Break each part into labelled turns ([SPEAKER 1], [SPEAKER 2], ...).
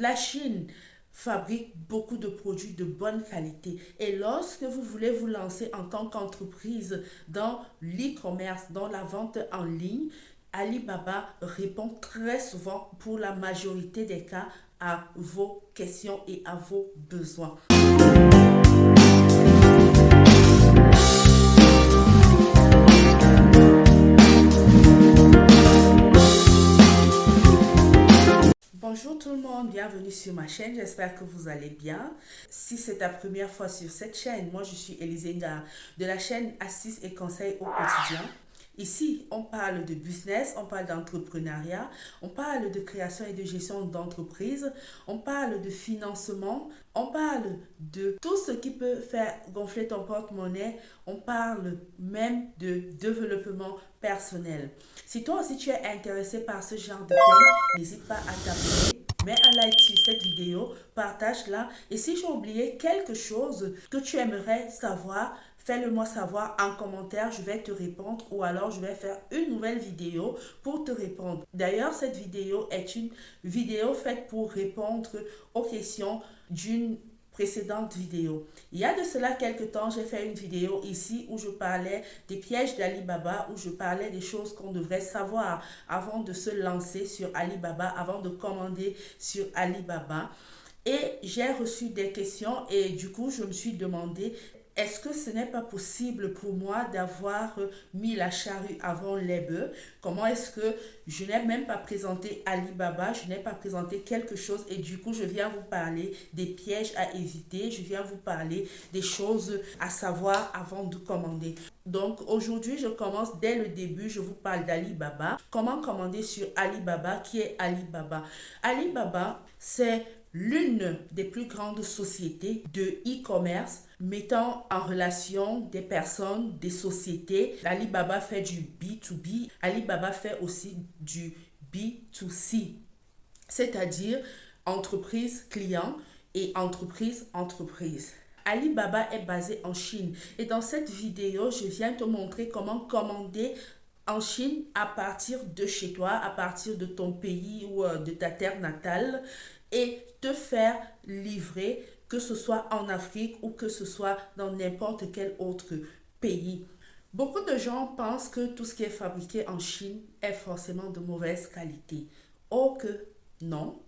[SPEAKER 1] La Chine fabrique beaucoup de produits de bonne qualité. Et lorsque vous voulez vous lancer en tant qu'entreprise dans l'e-commerce, dans la vente en ligne, Alibaba répond très souvent pour la majorité des cas à vos questions et à vos besoins. Bonjour tout le monde, bienvenue sur ma chaîne, j'espère que vous allez bien. Si c'est ta première fois sur cette chaîne, moi je suis Elisenga de la chaîne Astuces et conseils au quotidien. Ici, on parle de business, on parle d'entrepreneuriat, on parle de création et de gestion d'entreprise, on parle de financement, on parle de tout ce qui peut faire gonfler ton porte-monnaie, on parle même de développement personnel. Si toi aussi tu es intéressé par ce genre de thème, n'hésite pas à t'abonner. Mets un like sur cette vidéo, partage-la. Et si j'ai oublié quelque chose que tu aimerais savoir, fais-le moi savoir en commentaire, je vais te répondre ou alors je vais faire une nouvelle vidéo pour te répondre. D'ailleurs, cette vidéo est une vidéo faite pour répondre aux questions d'une précédente vidéo. Il y a de cela quelques temps, j'ai fait une vidéo ici où je parlais des pièges d'Alibaba, où je parlais des choses qu'on devrait savoir avant de se lancer sur Alibaba, avant de commander sur Alibaba. Et j'ai reçu des questions et du coup, je me suis demandé, est-ce que ce n'est pas possible pour moi d'avoir mis la charrue avant les bœufs? Comment est-ce que je n'ai même pas présenté Alibaba, je n'ai pas présenté quelque chose et du coup, je viens vous parler des pièges à éviter, je viens vous parler des choses à savoir avant de commander. Donc aujourd'hui, je commence dès le début, je vous parle d'Alibaba. Comment commander sur Alibaba? Qui est Alibaba? Alibaba, c'est l'une des plus grandes sociétés de e-commerce mettant en relation des personnes, des sociétés. Alibaba fait du B2B, Alibaba fait aussi du B2C, c'est-à-dire entreprise client et entreprise entreprise. Alibaba est basé en Chine et dans cette vidéo, je viens te montrer comment commander en Chine à partir de chez toi, à partir de ton pays ou de ta terre natale et te faire livrer, que ce soit en Afrique ou que ce soit dans n'importe quel autre pays. Beaucoup de gens pensent que tout ce qui est fabriqué en Chine est forcément de mauvaise qualité. Oh que non.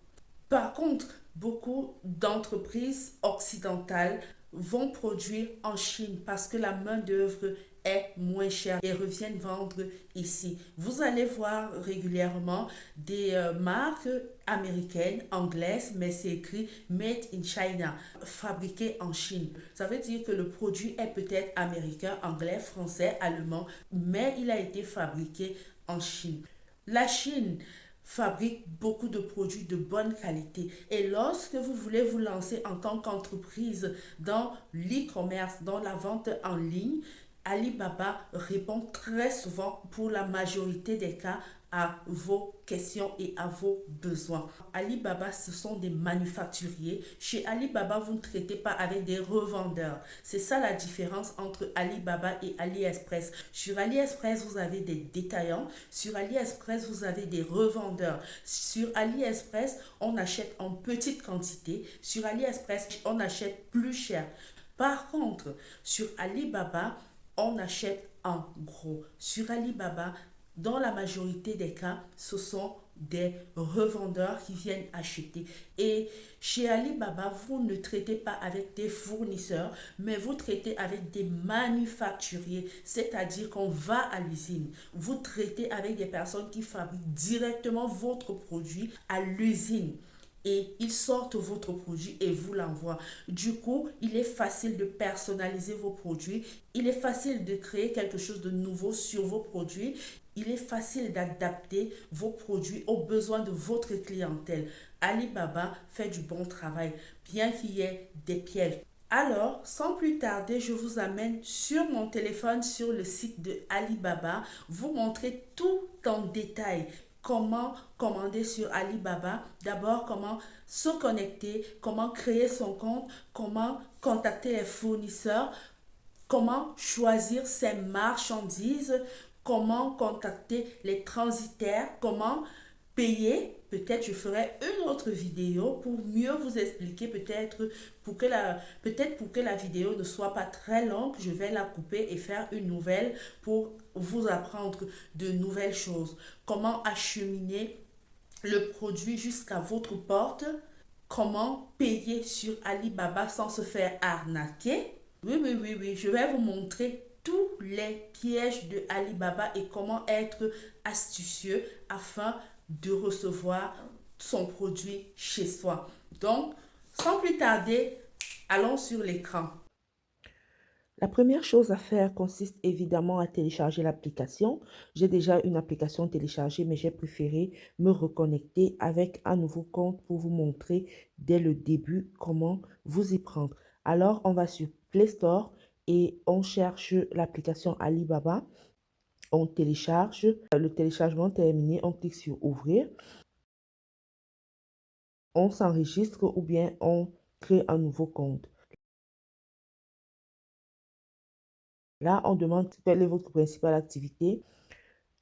[SPEAKER 1] Par contre, beaucoup d'entreprises occidentales vont produire en Chine parce que la main-d'œuvre est moins chère et reviennent vendre ici. Vous allez voir régulièrement des marques américaines, anglaises, mais c'est écrit Made in China, fabriqué en Chine. Ça veut dire que le produit est peut-être américain, anglais, français, allemand, mais il a été fabriqué en Chine. La Chine fabrique beaucoup de produits de bonne qualité. Et lorsque vous voulez vous lancer en tant qu'entreprise dans l'e-commerce, dans la vente en ligne, Alibaba répond très souvent pour la majorité des cas à vos questions et à vos besoins. Alibaba, ce sont des manufacturiers. Chez Alibaba, vous ne traitez pas avec des revendeurs. C'est ça la différence entre Alibaba et AliExpress. Sur AliExpress, vous avez des détaillants. Sur AliExpress, vous avez des revendeurs. Sur AliExpress, on achète en petite quantité. Sur AliExpress, on achète plus cher. Par contre, sur Alibaba, on achète en gros. Sur Alibaba, dans la majorité des cas, ce sont des revendeurs qui viennent acheter. Et chez Alibaba, vous ne traitez pas avec des fournisseurs, mais vous traitez avec des manufacturiers, c'est-à-dire qu'on va à l'usine. Vous traitez avec des personnes qui fabriquent directement votre produit à l'usine et ils sortent votre produit et vous l'envoient. Du coup, il est facile de personnaliser vos produits. Il est facile de créer quelque chose de nouveau sur vos produits. Il est facile d'adapter vos produits aux besoins de votre clientèle. Alibaba fait du bon travail, bien qu'il y ait des pièges. Alors, sans plus tarder, je vous amène sur mon téléphone, sur le site de Alibaba, vous montrer tout en détail comment commander sur Alibaba. D'abord, comment se connecter, comment créer son compte, comment contacter les fournisseurs, comment choisir ses marchandises, comment contacter les transitaires, comment payer peut-être je ferai une autre vidéo pour mieux vous expliquer, peut-être pour que la vidéo ne soit pas très longue, je vais la couper et faire une nouvelle pour vous apprendre de nouvelles choses. Comment acheminer le produit jusqu'à votre porte, comment payer sur Alibaba sans se faire arnaquer. Oui, oui, oui, oui, je vais vous montrer tous les pièges de Alibaba et comment être astucieux afin de recevoir son produit chez soi. Donc, sans plus tarder, allons sur l'écran. La première chose à faire consiste évidemment à télécharger l'application. J'ai déjà une application téléchargée, mais j'ai préféré me reconnecter avec un nouveau compte pour vous montrer dès le début comment vous y prendre. Alors, on va sur Play Store et on cherche l'application Alibaba. On télécharge. Le téléchargement terminé, on clique sur Ouvrir. On s'enregistre ou bien on crée un nouveau compte. Là, on demande quelle est votre principale activité.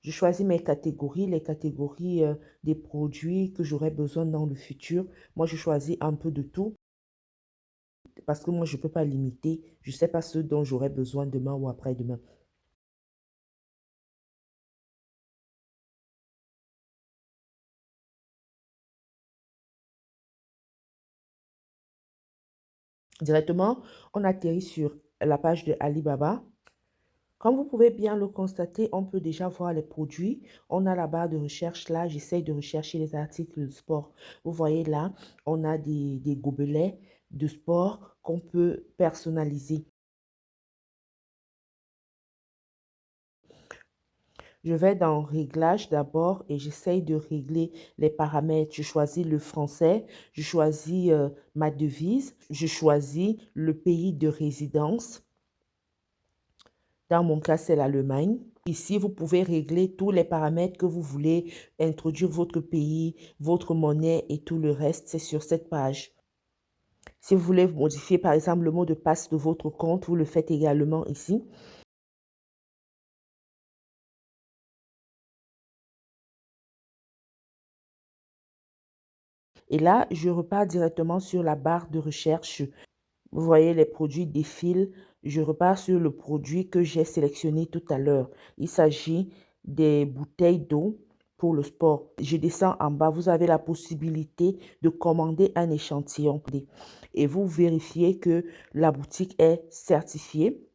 [SPEAKER 1] Je choisis mes catégories, les catégories des produits que j'aurai besoin dans le futur. Moi, je choisis un peu de tout parce que moi, je ne peux pas limiter. Je ne sais pas ce dont j'aurai besoin demain ou après-demain. Directement, on atterrit sur la page de Alibaba. Comme vous pouvez bien le constater, on peut déjà voir les produits. On a la barre de recherche là. J'essaye de rechercher les articles de sport. Vous voyez là, on a des gobelets de sport qu'on peut personnaliser. Je vais dans Réglages d'abord et j'essaye de régler les paramètres. Je choisis le français, je choisis ma devise, je choisis le pays de résidence. Dans mon cas, c'est l'Allemagne. Ici, vous pouvez régler tous les paramètres que vous voulez, introduire votre pays, votre monnaie et tout le reste, c'est sur cette page. Si vous voulez modifier, par exemple, le mot de passe de votre compte, vous le faites également ici. Et là, je repars directement sur la barre de recherche. Vous voyez, les produits défilent. Je repars sur le produit que j'ai sélectionné tout à l'heure. Il s'agit des bouteilles d'eau pour le sport. Je descends en bas. Vous avez la possibilité de commander un échantillon et vous vérifiez que la boutique est certifiée.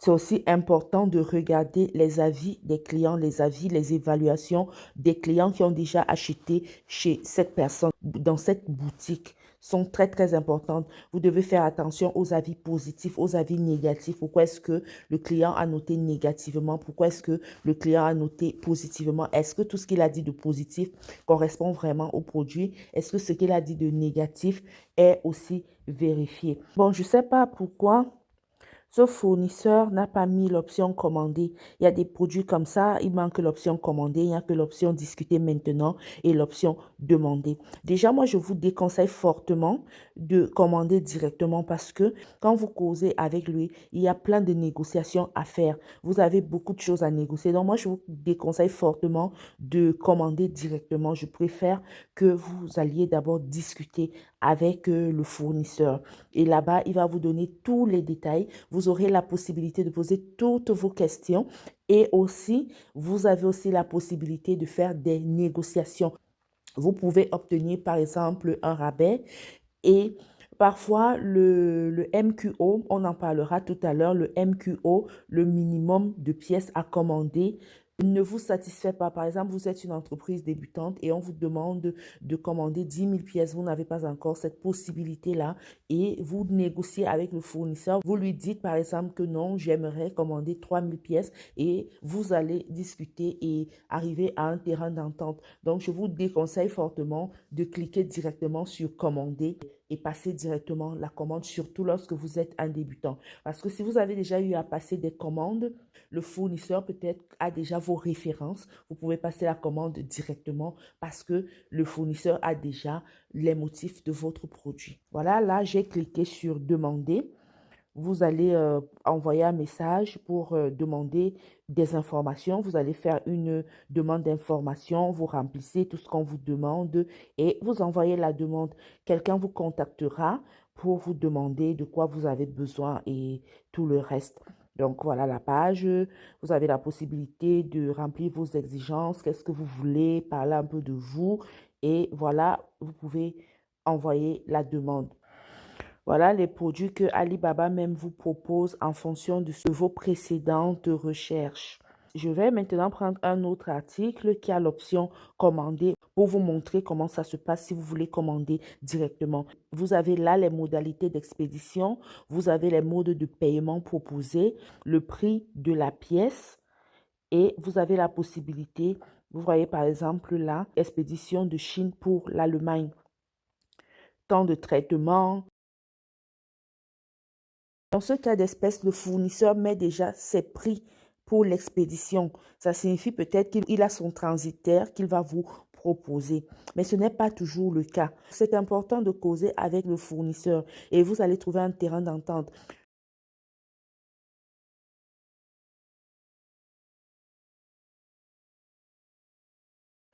[SPEAKER 1] C'est aussi important de regarder les avis des clients, les avis, les évaluations des clients qui ont déjà acheté chez cette personne, dans cette boutique sont très, très importantes. Vous devez faire attention aux avis positifs, aux avis négatifs. Pourquoi est-ce que le client a noté négativement? Pourquoi est-ce que le client a noté positivement? Est-ce que tout ce qu'il a dit de positif correspond vraiment au produit? Est-ce que ce qu'il a dit de négatif est aussi vérifié? Bon, je ne sais pas pourquoi ce fournisseur n'a pas mis l'option commander. Il y a des produits comme ça, il manque l'option commander, il n'y a que l'option discuter maintenant et l'option demander. Déjà, moi, je vous déconseille fortement de commander directement parce que quand vous causez avec lui, il y a plein de négociations à faire. Vous avez beaucoup de choses à négocier. Donc, moi, je vous déconseille fortement de commander directement. Je préfère que vous alliez d'abord discuter avec le fournisseur. Et là-bas, il va vous donner tous les détails. Vous aurez la possibilité de poser toutes vos questions et aussi, vous avez aussi la possibilité de faire des négociations. Vous pouvez obtenir, par exemple, un rabais et parfois, le MQO, on en parlera tout à l'heure, le MQO, le minimum de pièces à commander, ne vous satisfait pas. Par exemple, vous êtes une entreprise débutante et on vous demande de commander 10 000 pièces. Vous n'avez pas encore cette possibilité-là et vous négociez avec le fournisseur. Vous lui dites, par exemple, que non, j'aimerais commander 3 000 pièces et vous allez discuter et arriver à un terrain d'entente. Donc, je vous déconseille fortement de cliquer directement sur commander et passer directement la commande, surtout lorsque vous êtes un débutant. Parce que si vous avez déjà eu à passer des commandes, le fournisseur peut-être a déjà vos références. Vous pouvez passer la commande directement parce que le fournisseur a déjà les motifs de votre produit. Voilà, là, j'ai cliqué sur demander. vous allez envoyer un message pour demander des informations. Vous allez faire une demande d'information, vous remplissez tout ce qu'on vous demande et vous envoyez la demande. Quelqu'un vous contactera pour vous demander de quoi vous avez besoin et tout le reste. Donc voilà la page. Vous avez la possibilité de remplir vos exigences, qu'est-ce que vous voulez, parler un peu de vous et voilà, vous pouvez envoyer la demande. Voilà les produits que Alibaba même vous propose en fonction de vos précédentes recherches. Je vais maintenant prendre un autre article qui a l'option commander pour vous montrer comment ça se passe si vous voulez commander directement. Vous avez là les modalités d'expédition, vous avez les modes de paiement proposés, le prix de la pièce et vous avez la possibilité, vous voyez par exemple là, expédition de Chine pour l'Allemagne, temps de traitement. Dans ce cas d'espèce, le fournisseur met déjà ses prix pour l'expédition. Ça signifie peut-être qu'il a son transitaire qu'il va vous proposer. Mais ce n'est pas toujours le cas. C'est important de causer avec le fournisseur et vous allez trouver un terrain d'entente.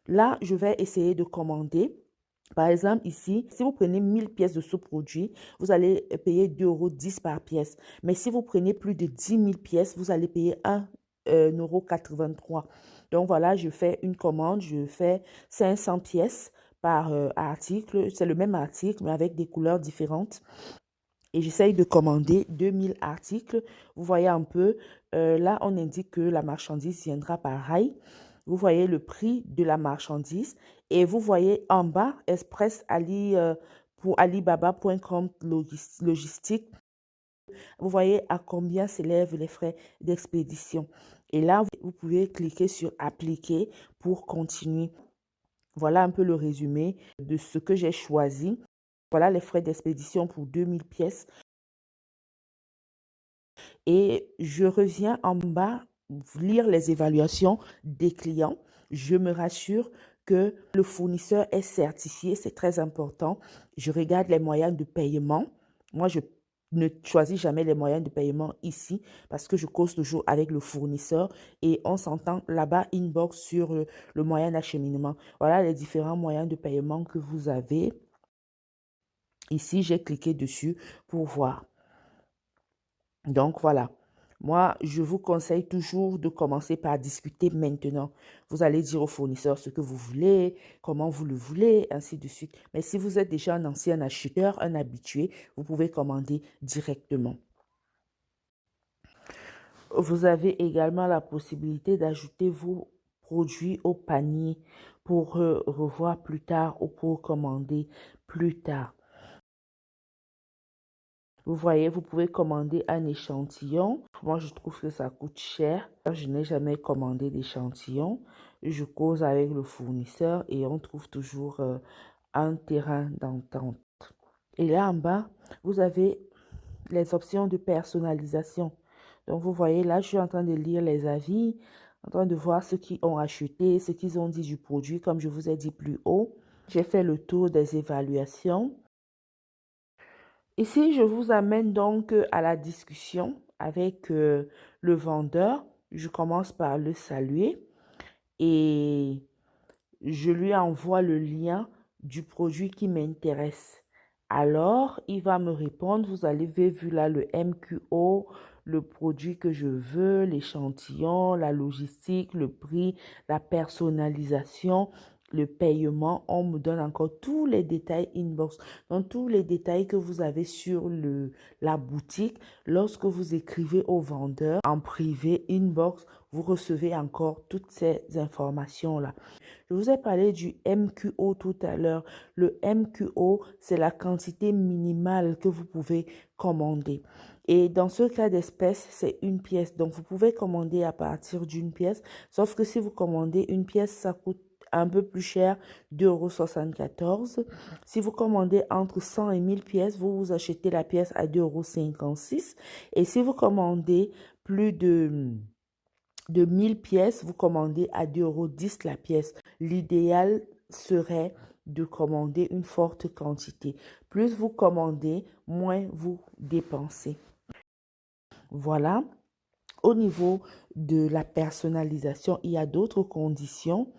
[SPEAKER 1] Là, je vais essayer de commander. Par exemple, ici, si vous prenez 1000 pièces de ce produit, vous allez payer 2,10 € par pièce. Mais si vous prenez plus de 10 000 pièces, vous allez payer 1,83 €. Donc voilà, je fais une commande, je fais 500 pièces par article. C'est le même article, mais avec des couleurs différentes. Et j'essaye de commander 2000 articles. Vous voyez un peu, là, on indique que la marchandise viendra par rail. Vous voyez le prix de la marchandise et vous voyez en bas Express Ali pour Alibaba.com logistique. Vous voyez à combien s'élèvent les frais d'expédition. Et là, vous pouvez cliquer sur appliquer pour continuer. Voilà un peu le résumé de ce que j'ai choisi. Voilà les frais d'expédition pour 2000 pièces. Et je reviens en bas lire les évaluations des clients. Je me rassure que le fournisseur est certifié, c'est très important. Je regarde les moyens de paiement. Moi, je ne choisis jamais les moyens de paiement ici parce que je cause toujours avec le fournisseur et on s'entend là-bas inbox sur le moyen d'acheminement. Voilà les différents moyens de paiement que vous avez. Ici, j'ai cliqué dessus pour voir. Donc voilà, moi je vous conseille toujours de commencer par discuter maintenant. Vous allez dire au fournisseur ce que vous voulez, comment vous le voulez, ainsi de suite. Mais si vous êtes déjà un ancien acheteur, un habitué, vous pouvez commander directement. Vous avez également la possibilité d'ajouter vos produits au panier pour revoir plus tard ou pour commander plus tard. Vous voyez, vous pouvez commander un échantillon. Moi, je trouve que ça coûte cher. Je n'ai jamais commandé d'échantillon. Je cause avec le fournisseur et on trouve toujours un terrain d'entente. Et là en bas, vous avez les options de personnalisation. Donc, vous voyez, là, je suis en train de lire les avis, en train de voir ceux qui ont acheté, ce qu'ils ont dit du produit, comme je vous ai dit plus haut. J'ai fait le tour des évaluations. Ici, je vous amène donc à la discussion avec le vendeur. Je commence par le saluer et je lui envoie le lien du produit qui m'intéresse. Alors, il va me répondre, vous avez vu là le MQO, le produit que je veux, l'échantillon, la logistique, le prix, la personnalisation, le paiement. On me donne encore tous les détails inbox. Donc, tous les détails que vous avez sur la boutique, lorsque vous écrivez au vendeur en privé inbox, vous recevez encore toutes ces informations-là. Je vous ai parlé du MQO tout à l'heure. Le MQO, c'est la quantité minimale que vous pouvez commander. Et dans ce cas d'espèce, c'est une pièce. Donc, vous pouvez commander à partir d'une pièce. Sauf que si vous commandez une pièce, ça coûte un peu plus cher, 2,74 €. Si vous commandez entre 100 et 1000 pièces, vous achetez la pièce à 2,56 €. Et si vous commandez plus de 1000 pièces, vous commandez à 2,10 € la pièce. L'idéal serait de commander une forte quantité. Plus vous commandez, moins vous dépensez. Voilà. Au niveau de la personnalisation, il y a d'autres conditions.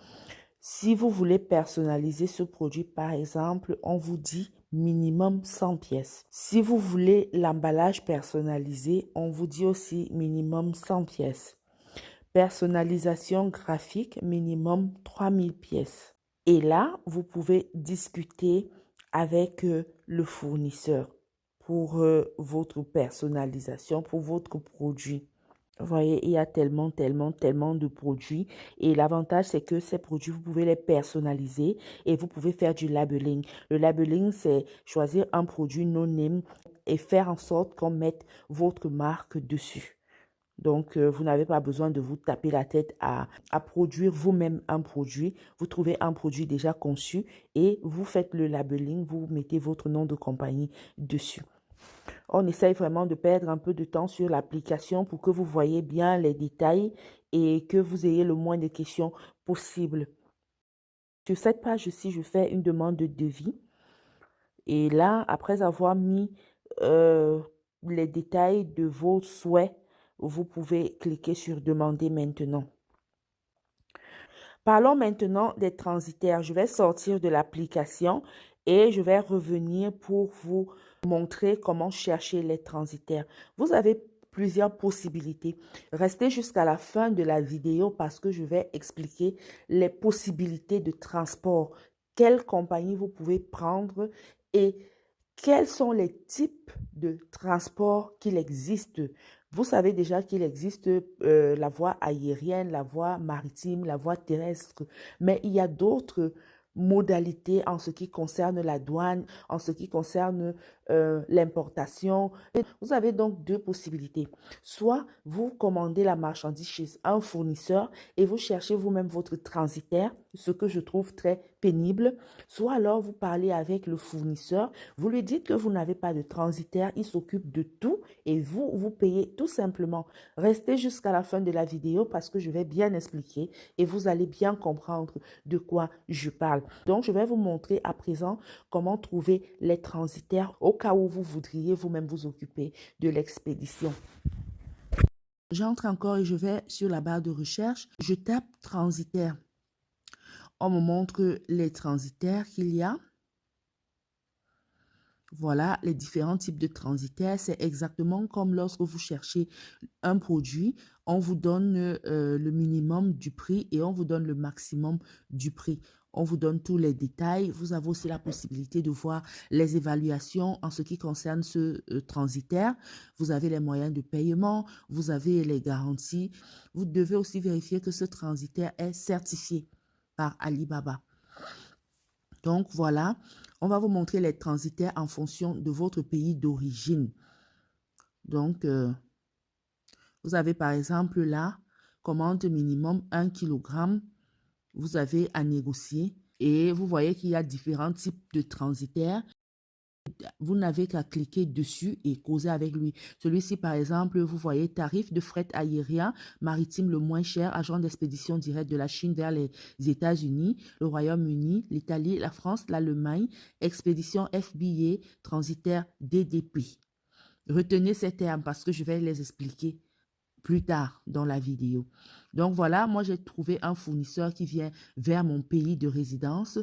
[SPEAKER 1] Si vous voulez personnaliser ce produit, par exemple, on vous dit minimum 100 pièces. Si vous voulez l'emballage personnalisé, on vous dit aussi minimum 100 pièces. Personnalisation graphique, minimum 3000 pièces. Et là, vous pouvez discuter avec le fournisseur pour votre personnalisation, pour votre produit. Vous voyez, il y a tellement de produits. Et l'avantage, c'est que ces produits, vous pouvez les personnaliser et vous pouvez faire du labeling. Le labeling, c'est choisir un produit non-name et faire en sorte qu'on mette votre marque dessus. Donc, vous n'avez pas besoin de vous taper la tête à produire vous-même un produit. Vous trouvez un produit déjà conçu et vous faites le labeling, vous mettez votre nom de compagnie dessus. On essaye vraiment de perdre un peu de temps sur l'application pour que vous voyez bien les détails et que vous ayez le moins de questions possible. Sur cette page-ci, je fais une demande de devis. Et là, après avoir mis les détails de vos souhaits, vous pouvez cliquer sur Demander maintenant. Parlons maintenant des transitaires. Je vais sortir de l'application et je vais revenir pour vous montrer comment chercher les transitaires. Vous avez plusieurs possibilités. Restez jusqu'à la fin de la vidéo parce que je vais expliquer les possibilités de transport. Quelle compagnie vous pouvez prendre et quels sont les types de transport qu'il existe. Vous savez déjà qu'il existe la voie aérienne, la voie maritime, la voie terrestre, mais il y a d'autres modalités en ce qui concerne la douane, en ce qui concerne l'importation. Vous avez donc deux possibilités. Soit vous commandez la marchandise chez un fournisseur et vous cherchez vous-même votre transitaire, ce que je trouve très pénible. Soit alors vous parlez avec le fournisseur, vous lui dites que vous n'avez pas de transitaire, il s'occupe de tout et vous payez tout simplement. Restez jusqu'à la fin de la vidéo parce que je vais bien expliquer et vous allez bien comprendre de quoi je parle. Donc, je vais vous montrer à présent comment trouver les transitaires au cas où vous voudriez vous-même vous occuper de l'expédition. J'entre encore et je vais sur la barre de recherche. Je tape transitaire. On me montre les transitaires qu'il y a. Voilà les différents types de transitaires. C'est exactement comme lorsque vous cherchez un produit, on vous donne le minimum du prix et on vous donne le maximum du prix. On vous donne tous les détails. Vous avez aussi la possibilité de voir les évaluations en ce qui concerne ce transitaire. Vous avez les moyens de paiement, vous avez les garanties. Vous devez aussi vérifier que ce transitaire est certifié par Alibaba. Donc, voilà, on va vous montrer les transitaires en fonction de votre pays d'origine. Donc, vous avez par exemple là, commande minimum 1 kg. Vous avez à négocier et vous voyez qu'il y a différents types de transitaires. Vous n'avez qu'à cliquer dessus et causer avec lui. Celui-ci, par exemple, vous voyez tarif de fret aérien maritime le moins cher, agent d'expédition directe de la Chine vers les États-Unis, le Royaume-Uni, l'Italie, la France, l'Allemagne, expédition FBA, transitaire DDP. Retenez ces termes parce que je vais les expliquer plus tard dans la vidéo. Donc voilà, moi j'ai trouvé un fournisseur qui vient vers mon pays de résidence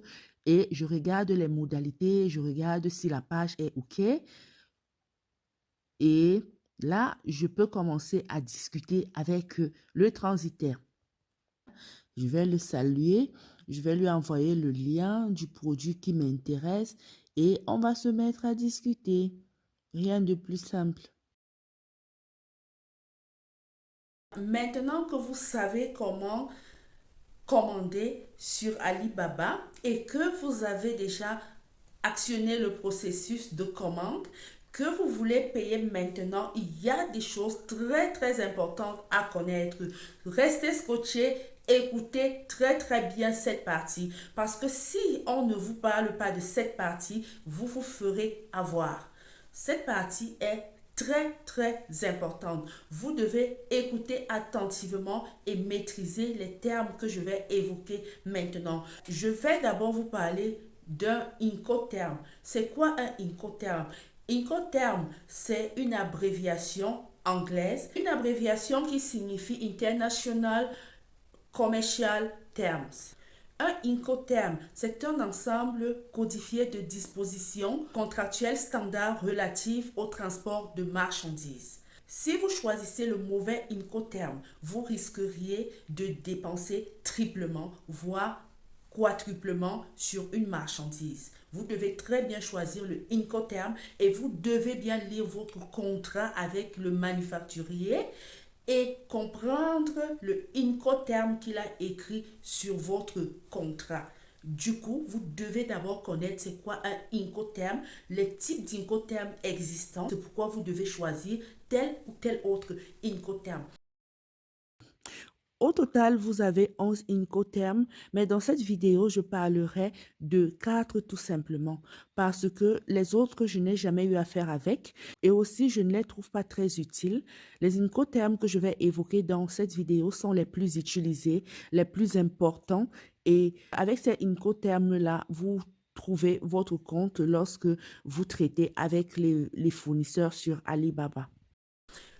[SPEAKER 1] et je regarde les modalités, je regarde si la page est OK. Et là, je peux commencer à discuter avec le transitaire. Je vais le saluer, je vais lui envoyer le lien du produit qui m'intéresse et on va se mettre à discuter. Rien de plus simple. Maintenant que vous savez comment commander sur Alibaba et que vous avez déjà actionné le processus de commande, que vous voulez payer maintenant, il y a des choses très importantes à connaître. Restez scotché, écoutez très bien cette partie parce que si on ne vous parle pas de cette partie, vous vous ferez avoir. Cette partie est très importante. Vous devez écouter attentivement et maîtriser les termes que je vais évoquer maintenant. Je vais d'abord vous parler d'un Incoterm. C'est quoi un Incoterm? Incoterm, c'est une abréviation anglaise, une abréviation qui signifie International Commercial Terms. Un Incoterm, c'est un ensemble codifié de dispositions contractuelles standards relatives au transport de marchandises. Si vous choisissez le mauvais Incoterm, vous risqueriez de dépenser triplement, voire quadruplement sur une marchandise. Vous devez très bien choisir le Incoterm et vous devez bien lire votre contrat avec le manufacturier et comprendre le Incoterm qu'il a écrit sur votre contrat. Du coup, vous devez d'abord connaître c'est quoi un Incoterm, les types d'Incoterm existants, c'est pourquoi vous devez choisir tel ou tel autre Incoterm. Au total, vous avez 11 Incoterms, mais dans cette vidéo, je parlerai de 4 tout simplement, parce que les autres, je n'ai jamais eu affaire avec, et aussi, je ne les trouve pas très utiles. Les Incoterms que je vais évoquer dans cette vidéo sont les plus utilisés, les plus importants, et avec ces Incoterms-là, vous trouvez votre compte lorsque vous traitez avec les fournisseurs sur Alibaba.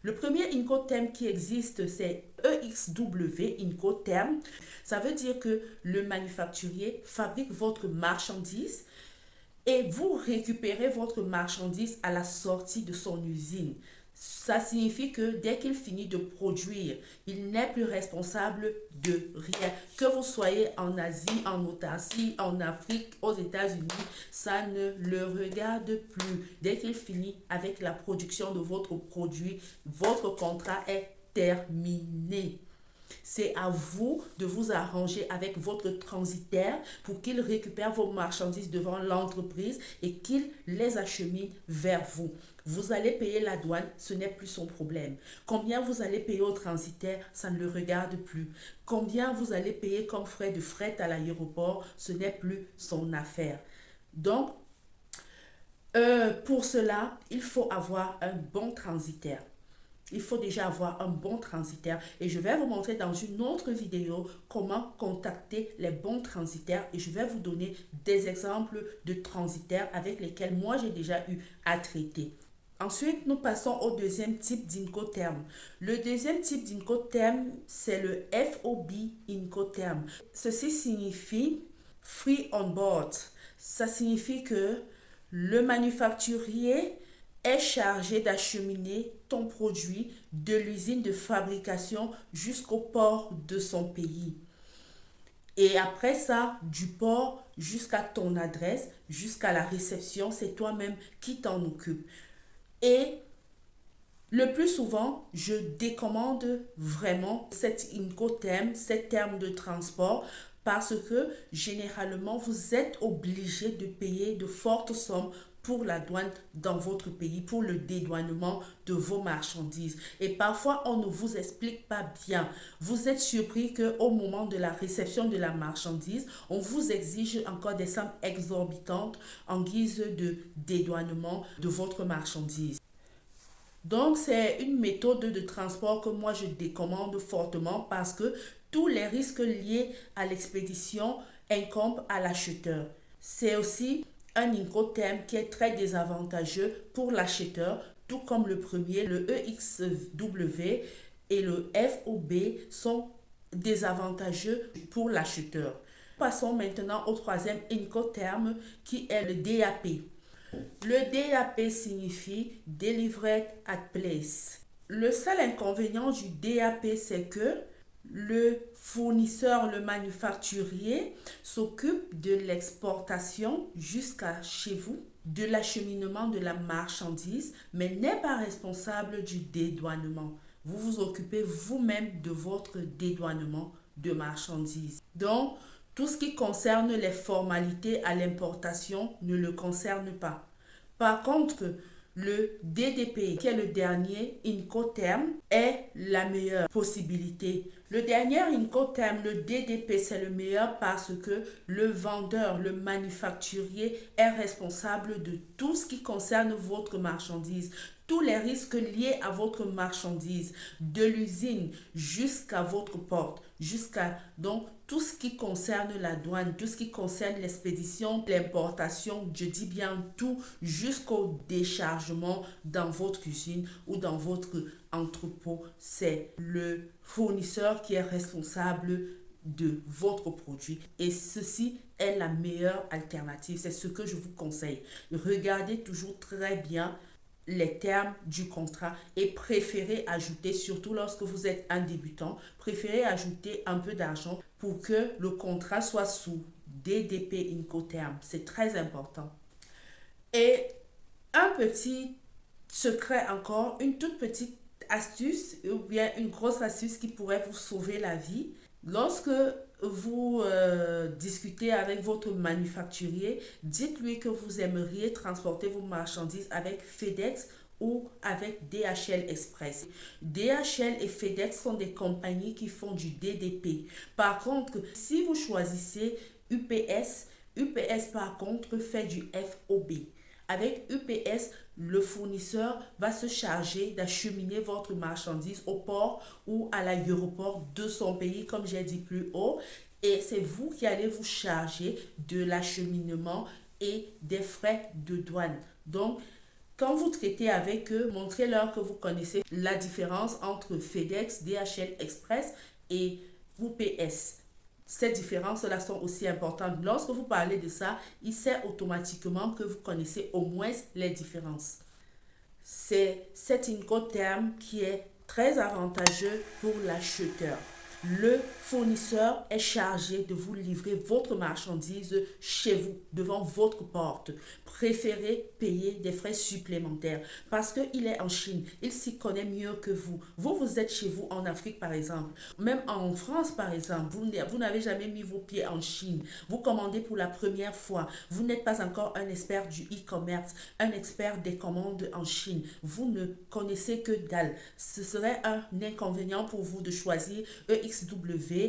[SPEAKER 1] Le premier Incoterm qui existe, c'est EXW Incoterm. Ça veut dire que le manufacturier fabrique votre marchandise et vous récupérez votre marchandise à la sortie de son usine. Ça signifie que dès qu'il finit de produire, il n'est plus responsable de rien. Que vous soyez en Asie, en Autarcie, en Afrique, aux États-Unis, ça ne le regarde plus. Dès qu'il finit avec la production de votre produit, votre contrat est terminé. C'est à vous de vous arranger avec votre transitaire pour qu'il récupère vos marchandises devant l'entreprise et qu'il les achemine vers vous. Vous allez payer la douane, ce n'est plus son problème. Combien vous allez payer au transitaire, ça ne le regarde plus. Combien vous allez payer comme frais de fret à l'aéroport, ce n'est plus son affaire. Donc, pour cela, il faut avoir un bon transitaire. Il faut déjà avoir un bon transitaire et je vais vous montrer dans une autre vidéo comment contacter les bons transitaires et je vais vous donner des exemples de transitaires avec lesquels moi j'ai déjà eu à traiter. Ensuite, nous passons au deuxième type d'Incoterm. Le deuxième type d'Incoterm, c'est le FOB Incoterm. Ceci signifie Free on Board. Ça signifie que le manufacturier est chargé d'acheminer ton produit de l'usine de fabrication jusqu'au port de son pays. Et après ça, du port jusqu'à ton adresse, jusqu'à la réception, c'est toi-même qui t'en occupe. Et le plus souvent, je décommande vraiment cet Incoterm, cet terme de transport, parce que généralement, vous êtes obligé de payer de fortes sommes pour la douane dans votre pays, pour le dédouanement de vos marchandises. Et parfois, on ne vous explique pas bien. Vous êtes surpris qu'au moment de la réception de la marchandise, on vous exige encore des sommes exorbitantes en guise de dédouanement de votre marchandise. Donc, c'est une méthode de transport que moi, je décommande fortement parce que tous les risques liés à l'expédition incombent à l'acheteur. C'est aussi un Incoterm qui est très désavantageux pour l'acheteur, tout comme le premier, le EXW et le FOB sont désavantageux pour l'acheteur. Passons maintenant au troisième Incoterm qui est le DAP. Le DAP signifie Delivered at Place. Le seul inconvénient du DAP, c'est que le fournisseur, le manufacturier, s'occupe de l'exportation jusqu'à chez vous, de l'acheminement de la marchandise, mais n'est pas responsable du dédouanement. Vous vous occupez vous-même de votre dédouanement de marchandises. Donc, tout ce qui concerne les formalités à l'importation ne le concerne pas. Par contre, le DDP, qui est le dernier Incoterm, est la meilleure possibilité. Le dernier Incoterm, le DDP, c'est le meilleur parce que le vendeur, le manufacturier est responsable de tout ce qui concerne votre marchandise. Tous les risques liés à votre marchandise, de l'usine jusqu'à votre porte, jusqu'à donc tout ce qui concerne la douane, tout ce qui concerne l'expédition, l'importation, je dis bien tout, jusqu'au déchargement dans votre cuisine ou dans votre entrepôt. C'est le fournisseur qui est responsable de votre produit et ceci est la meilleure alternative. C'est ce que je vous conseille. Regardez toujours très bien les termes du contrat et préférez ajouter, surtout lorsque vous êtes un débutant, préférez ajouter un peu d'argent pour que le contrat soit sous DDP Incoterm. C'est très important. Et un petit secret encore, une toute petite astuce ou bien une grosse astuce qui pourrait vous sauver la vie. Lorsque vous discutez avec votre manufacturier, dites-lui que vous aimeriez transporter vos marchandises avec FedEx ou avec DHL Express. DHL et FedEx sont des compagnies qui font du DDP. Par contre, si vous choisissez UPS, UPS par contre fait du FOB. Avec UPS, le fournisseur va se charger d'acheminer votre marchandise au port ou à l'aéroport de son pays, comme j'ai dit plus haut. Et c'est vous qui allez vous charger de l'acheminement et des frais de douane. Donc, quand vous traitez avec eux, montrez-leur que vous connaissez la différence entre FedEx, DHL Express et UPS. Ces différences-là sont aussi importantes. Lorsque vous parlez de ça, il sait automatiquement que vous connaissez au moins les différences. C'est cet Incoterm qui est très avantageux pour l'acheteur. Le fournisseur est chargé de vous livrer votre marchandise chez vous, devant votre porte. Préférez payer des frais supplémentaires parce qu'il est en Chine. Il s'y connaît mieux que vous. Vous êtes chez vous en Afrique, par exemple. Même en France, par exemple, vous n'avez jamais mis vos pieds en Chine. Vous commandez pour la première fois. Vous n'êtes pas encore un expert du e-commerce, un expert des commandes en Chine. Vous ne connaissez que dalle. Ce serait un inconvénient pour vous de choisir EXW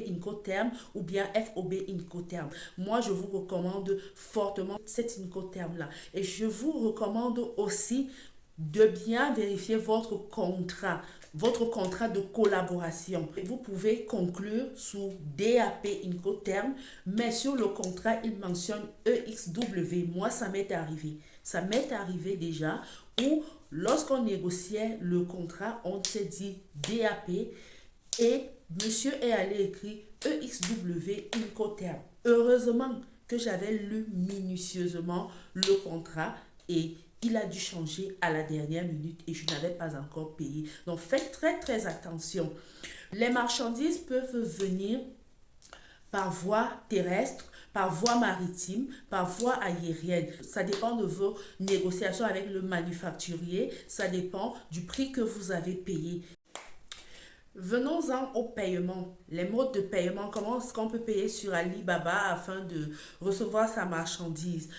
[SPEAKER 1] Incoterm ou bien FOB Incoterm. Moi, je vous recommande fortement cet Incoterm-là. Et je vous recommande aussi de bien vérifier votre contrat de collaboration. Vous pouvez conclure sous DAP Incoterm, mais sur le contrat, il mentionne EXW. Moi, ça m'est arrivé. Ça m'est arrivé déjà où lorsqu'on négociait le contrat, on s'est dit DAP et monsieur est allé écrire EXW Incoterm. Heureusement que j'avais lu minutieusement le contrat et il a dû changer à la dernière minute et je n'avais pas encore payé. Donc faites très très attention. Les marchandises peuvent venir par voie terrestre, par voie maritime, par voie aérienne. Ça dépend de vos négociations avec le manufacturier. Ça dépend du prix que vous avez payé. Venons-en au paiement. Les modes de paiement, comment est-ce qu'on peut payer sur Alibaba afin de recevoir sa marchandise?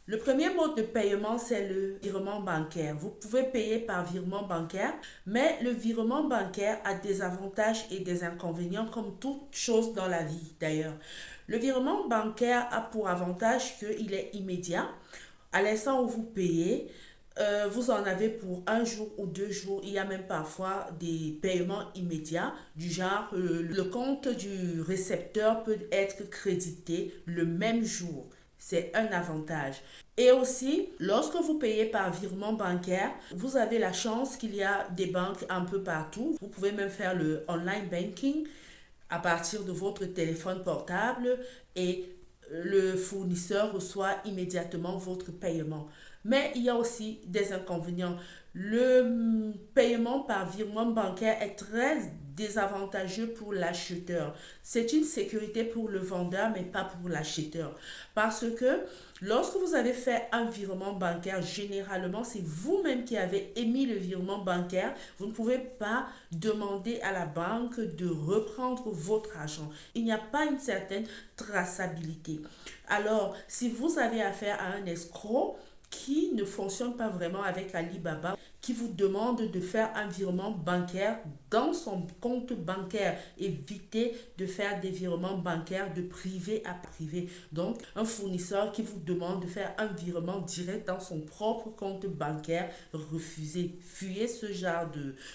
[SPEAKER 1] Le premier mode de paiement, c'est le virement bancaire. Vous pouvez payer par virement bancaire, mais le virement bancaire a des avantages et des inconvénients comme toute chose dans la vie d'ailleurs. Le virement bancaire a pour avantage qu'il est immédiat. À l'instant où vous payez, vous en avez pour un jour ou 2 jours. Il y a même parfois des paiements immédiats du genre le compte du récepteur peut être crédité le même jour. C'est un avantage. Et aussi, lorsque vous payez par virement bancaire, vous avez la chance qu'il y a des banques un peu partout. Vous pouvez même faire le online banking à partir de votre téléphone portable et le fournisseur reçoit immédiatement votre paiement. Mais il y a aussi des inconvénients. Le paiement par virement bancaire est très désavantageux pour l'acheteur. C'est une sécurité pour le vendeur, mais pas pour l'acheteur. Parce que lorsque vous avez fait un virement bancaire, généralement, c'est vous-même qui avez émis le virement bancaire. Vous ne pouvez pas demander à la banque de reprendre votre argent. Il n'y a pas une certaine traçabilité. Alors, si vous avez affaire à un escroc, qui ne fonctionne pas vraiment avec Alibaba, qui vous demande de faire un virement bancaire dans son compte bancaire. Évitez de faire des virements bancaires de privé à privé. Donc, un fournisseur qui vous demande de faire un virement direct dans son propre compte bancaire, refusez. Fuyez ce genre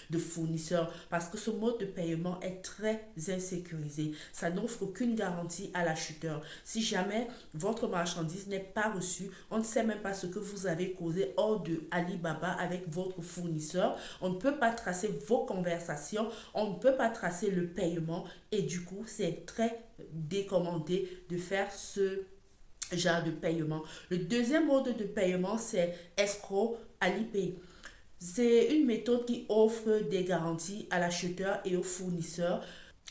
[SPEAKER 1] de fournisseur parce que ce mode de paiement est très insécurisé. Ça n'offre aucune garantie à l'acheteur. Si jamais votre marchandise n'est pas reçue, on ne sait même pas ce que vous avez causé hors de Alibaba avec votre fournisseur. On ne peut pas tracer vos conversations, on ne peut pas tracer le paiement et du coup, c'est très décommandé de faire ce genre de paiement. Le deuxième mode de paiement, c'est escroc Alipay. C'est une méthode qui offre des garanties à l'acheteur et au fournisseur.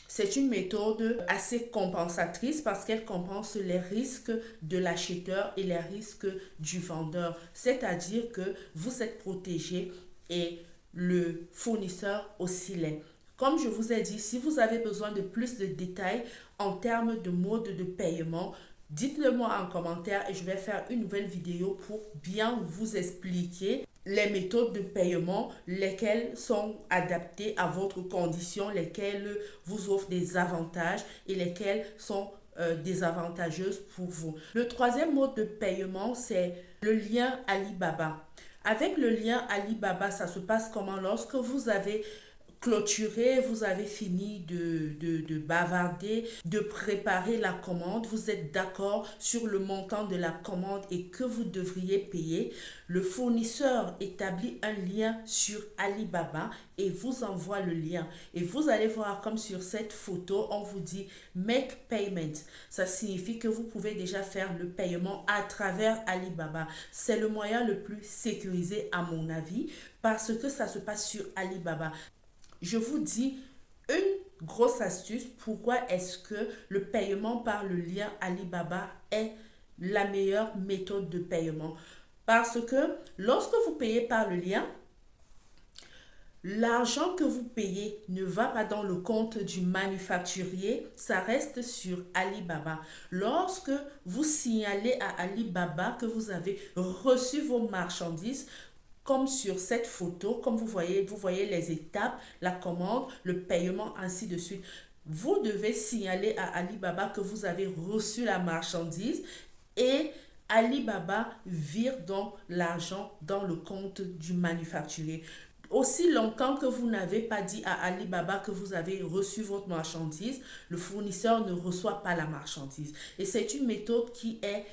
[SPEAKER 1] C'est une méthode assez compensatrice parce qu'elle compense les risques de l'acheteur et les risques du vendeur. C'est-à-dire que vous êtes protégé et le fournisseur aussi l'est. Comme je vous ai dit, si vous avez besoin de plus de détails en termes de mode de paiement, dites-le moi en commentaire et je vais faire une nouvelle vidéo pour bien vous expliquer les méthodes de paiement, lesquelles sont adaptées à votre condition, lesquelles vous offrent des avantages et lesquelles sont désavantageuses pour vous. Le troisième mode de paiement, c'est le lien Alibaba. Avec le lien Alibaba, ça se passe comment? Lorsque vous avez clôturé, vous avez fini de bavarder, de préparer la commande, vous êtes d'accord sur le montant de la commande et que vous devriez payer, le fournisseur établit un lien sur Alibaba et vous envoie le lien. Et vous allez voir comme sur cette photo, on vous dit Make Payment. Ça signifie que vous pouvez déjà faire le paiement à travers Alibaba. C'est le moyen le plus sécurisé à mon avis parce que ça se passe sur Alibaba. Je vous dis une grosse astuce, pourquoi est-ce que le paiement par le lien Alibaba est la meilleure méthode de paiement. Parce que lorsque vous payez par le lien, l'argent que vous payez ne va pas dans le compte du manufacturier, ça reste sur Alibaba. Lorsque vous signalez à Alibaba que vous avez reçu vos marchandises, comme sur cette photo, comme vous voyez les étapes, la commande, le paiement, ainsi de suite. Vous devez signaler à Alibaba que vous avez reçu la marchandise et Alibaba vire donc l'argent dans le compte du manufacturier. Aussi longtemps que vous n'avez pas dit à Alibaba que vous avez reçu votre marchandise, le fournisseur ne reçoit pas la marchandise. Et c'est une méthode qui est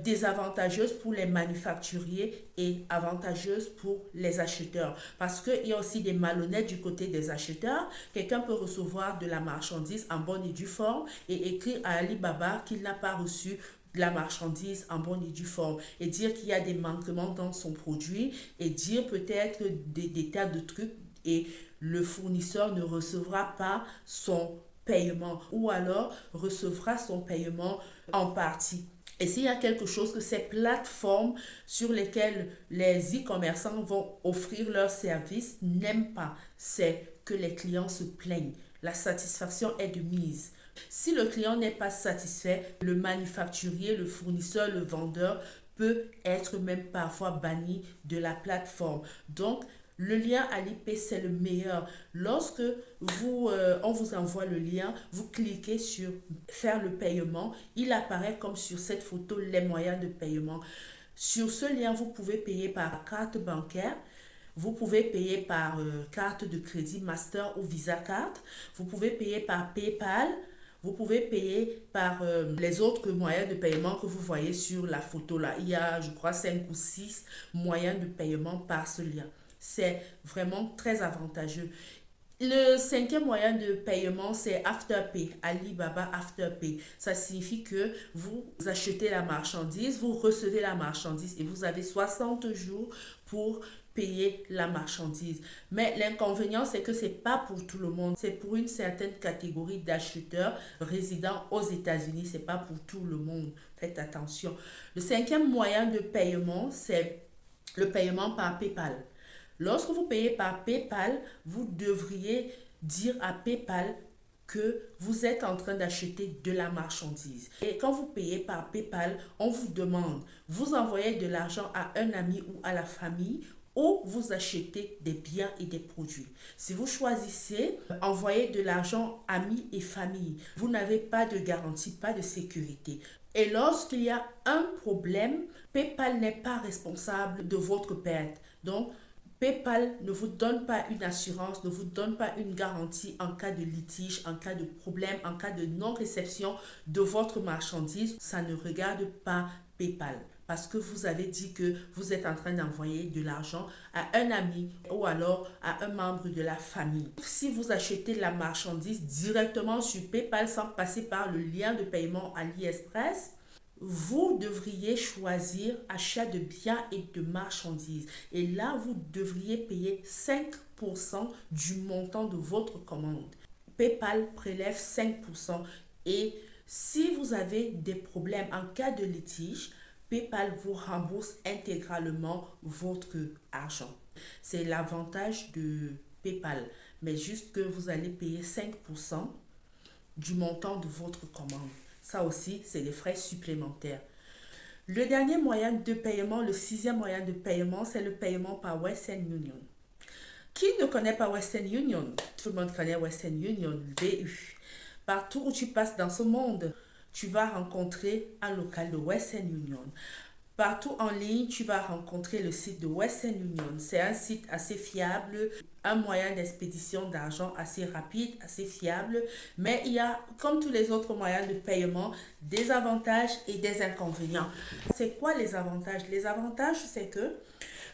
[SPEAKER 1] désavantageuse pour les manufacturiers et avantageuse pour les acheteurs. Parce qu'il y a aussi des malhonnêtes du côté des acheteurs. Quelqu'un peut recevoir de la marchandise en bonne et due forme et écrire à Alibaba qu'il n'a pas reçu la marchandise en bonne et due forme et dire qu'il y a des manquements dans son produit et dire peut-être des tas de trucs et le fournisseur ne recevra pas son paiement ou alors recevra son paiement en partie. Et s'il y a quelque chose que ces plateformes sur lesquelles les e-commerçants vont offrir leurs services n'aiment pas, c'est que les clients se plaignent. La satisfaction est de mise. Si le client n'est pas satisfait, le manufacturier, le fournisseur, le vendeur peut être même parfois banni de la plateforme. Donc, le lien Alipay, c'est le meilleur. Lorsque on vous envoie le lien, vous cliquez sur faire le paiement. Il apparaît comme sur cette photo les moyens de paiement. Sur ce lien, vous pouvez payer par carte bancaire. Vous pouvez payer par carte de crédit Master ou Visa Card. Vous pouvez payer par PayPal. Vous pouvez payer par les autres moyens de paiement que vous voyez sur la photo là. Il y a, je crois, 5 ou 6 moyens de paiement par ce lien. C'est vraiment très avantageux. Le cinquième moyen de paiement, c'est Afterpay, Alibaba Afterpay. Ça signifie que vous achetez la marchandise, vous recevez la marchandise et vous avez 60 jours pour payer la marchandise. Mais l'inconvénient, c'est que ce n'est pas pour tout le monde. C'est pour une certaine catégorie d'acheteurs résidant aux États-Unis. Ce n'est pas pour tout le monde. Faites attention. Le cinquième moyen de paiement, c'est le paiement par PayPal. Lorsque vous payez par PayPal, vous devriez dire à PayPal que vous êtes en train d'acheter de la marchandise. Et quand vous payez par PayPal, on vous demande, vous envoyez de l'argent à un ami ou à la famille où vous achetez des biens et des produits. Si vous choisissez envoyer de l'argent à amis et famille, vous n'avez pas de garantie, pas de sécurité. Et lorsqu'il y a un problème, PayPal n'est pas responsable de votre perte. Donc, PayPal ne vous donne pas une assurance, ne vous donne pas une garantie en cas de litige, en cas de problème, en cas de non-réception de votre marchandise. Ça ne regarde pas PayPal parce que vous avez dit que vous êtes en train d'envoyer de l'argent à un ami ou alors à un membre de la famille. Si vous achetez la marchandise directement sur PayPal sans passer par le lien de paiement AliExpress, vous devriez choisir achat de biens et de marchandises. Et là, vous devriez payer 5% du montant de votre commande. PayPal prélève 5%. Et si vous avez des problèmes en cas de litige, PayPal vous rembourse intégralement votre argent. C'est l'avantage de PayPal. Mais juste que vous allez payer 5% du montant de votre commande. Ça aussi, c'est des frais supplémentaires. Le dernier moyen de paiement, le sixième moyen de paiement, c'est le paiement par Western Union. Qui ne connaît pas Western Union? Tout le monde connaît Western Union, BU. Partout où tu passes dans ce monde, tu vas rencontrer un local de Western Union. Partout en ligne, tu vas rencontrer le site de Western Union. C'est un site assez fiable, un moyen d'expédition d'argent assez rapide, assez fiable. Mais il y a, comme tous les autres moyens de paiement, des avantages et des inconvénients. C'est quoi les avantages? Les avantages, c'est que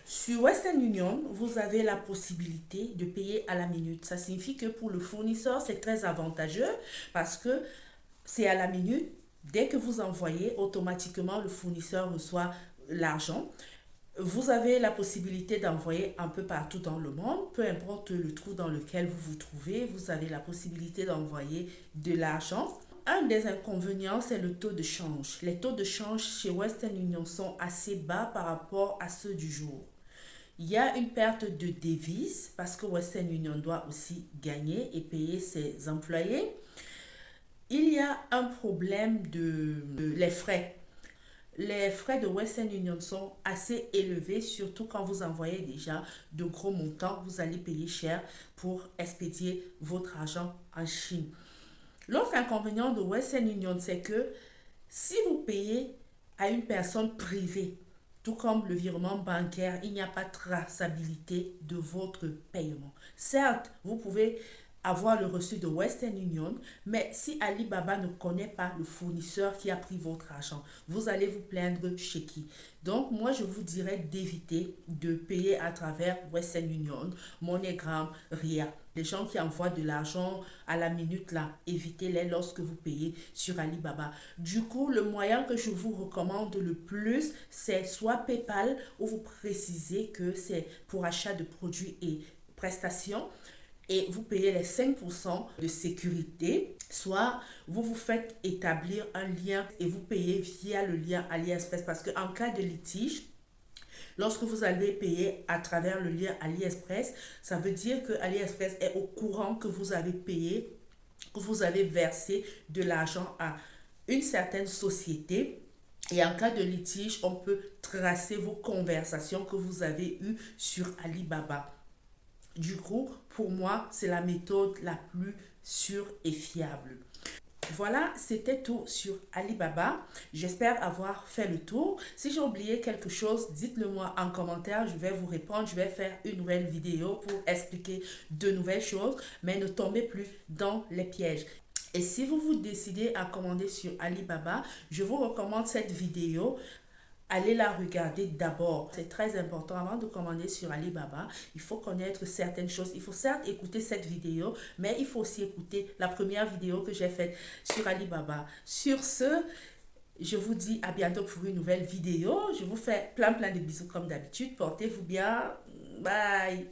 [SPEAKER 1] sur Western Union, vous avez la possibilité de payer à la minute. Ça signifie que pour le fournisseur, c'est très avantageux parce que c'est à la minute. Dès que vous envoyez, automatiquement, le fournisseur reçoit l'argent. Vous avez la possibilité d'envoyer un peu partout dans le monde, peu importe le trou dans lequel vous vous trouvez, vous avez la possibilité d'envoyer de l'argent. Un des inconvénients, c'est le taux de change. Les taux de change chez Western Union sont assez bas par rapport à ceux du jour. Il y a une perte de devises parce que Western Union doit aussi gagner et payer ses employés. Il y a un problème de les frais. Les frais de Western Union sont assez élevés, surtout quand vous envoyez déjà de gros montants. Vous allez payer cher pour expédier votre argent en Chine. L'autre inconvénient de Western Union, c'est que si vous payez à une personne privée, tout comme le virement bancaire, il n'y a pas de traçabilité de votre paiement. Certes, vous pouvez avoir le reçu de Western Union, mais si Alibaba ne connaît pas le fournisseur qui a pris votre argent, vous allez vous plaindre chez qui? Donc, moi, je vous dirais d'éviter de payer à travers Western Union, MoneyGram, RIA. Les gens qui envoient de l'argent à la minute, là, évitez-les lorsque vous payez sur Alibaba. Du coup, le moyen que je vous recommande le plus, c'est soit PayPal, où vous précisez que c'est pour achat de produits et prestations, et vous payez les 5% de sécurité, soit vous vous faites établir un lien et vous payez via le lien AliExpress parce qu'en cas de litige, lorsque vous allez payer à travers le lien AliExpress, ça veut dire que AliExpress est au courant que vous avez payé, que vous avez versé de l'argent à une certaine société. Et en cas de litige, on peut tracer vos conversations que vous avez eues sur Alibaba. Du coup, pour moi, c'est la méthode la plus sûre et fiable. Voilà, c'était tout sur Alibaba. J'espère avoir fait le tour. Si j'ai oublié quelque chose, dites-le moi en commentaire. Je vais vous répondre. Je vais faire une nouvelle vidéo pour expliquer de nouvelles choses. Mais ne tombez plus dans les pièges. Et si vous vous décidez à commander sur Alibaba, je vous recommande cette vidéo. Allez la regarder d'abord. C'est très important avant de commander sur Alibaba. Il faut connaître certaines choses. Il faut certes écouter cette vidéo, mais il faut aussi écouter la première vidéo que j'ai faite sur Alibaba. Sur ce, je vous dis à bientôt pour une nouvelle vidéo. Je vous fais plein de bisous comme d'habitude. Portez-vous bien. Bye.